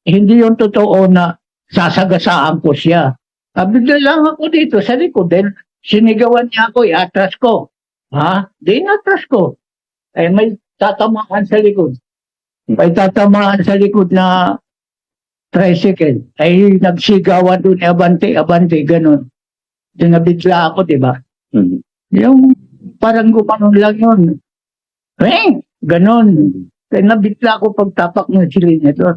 hindi yung totoo na sasagasaan ko siya. Bigla lang ako dito sa likod. Then, sinigawan niya ako, atras ko. Ha? Di atras ko. Eh, may tatamaan sa likod. May tatamaan sa likod na tricycle. Ay, nagsigawan doon, abante, abante, ganun. Dinabigla ako, di ba? Yung parang gumanon lang yun. Ganon. Kaya nabigla ako pagtapak ng silin ito.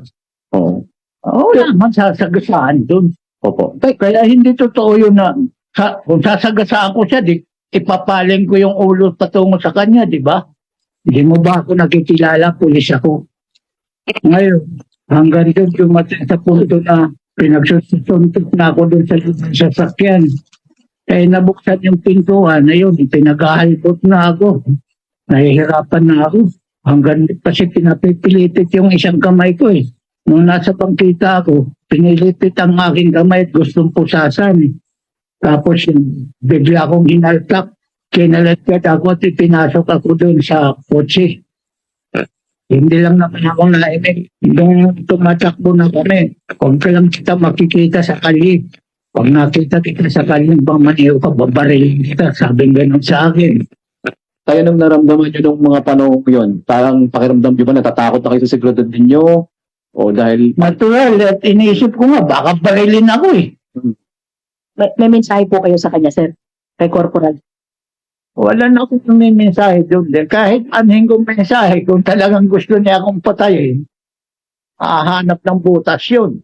Oo. Wala man sasagasaan doon. Opo. Kaya hindi totoo yun na kung sasagasaan ko siya, ipapaling ko yung ulo patungo sa kanya, di ba? Hindi mo ba ako nakikilala, pulis ako. Ngayon, hanggang doon dumating sa punto na pinagsusuntok na ako doon sa sasakyan. Kaya nabuksan yung pintuan, ayun, pinag-ahalpot na ako. Nahihirapan na ako. Hanggang kasi pinapipilitit yung isang kamay ko eh. Nung nasa bangkita ako, pinilipit ang aking kamay at gustong pusasan eh. Tapos bigla akong hinaltak. Kinalatkat ako at pinasok ako doon sa kotse. Hindi lang naman ako naimik. Nung tumatakbo na kami, kung lang kita makikita sa kali. Pag nakita kita sa kali, bang maniw ka, babarilin kita. Sabing ganun sa akin. Kaya nung naramdaman nyo nung mga panahon yun, parang pakiramdam nyo ba natatakot na kayo sa seguridad ninyo? O dahil... Natural, at iniisip ko nga, baka barilin ako eh. May mensahe po kayo sa kanya, sir? Kay Corporal? Wala na akong may mensahe doon. Kahit anong kong mensahe, kung talagang gusto niya akong patayin, hahanap ng butas yun.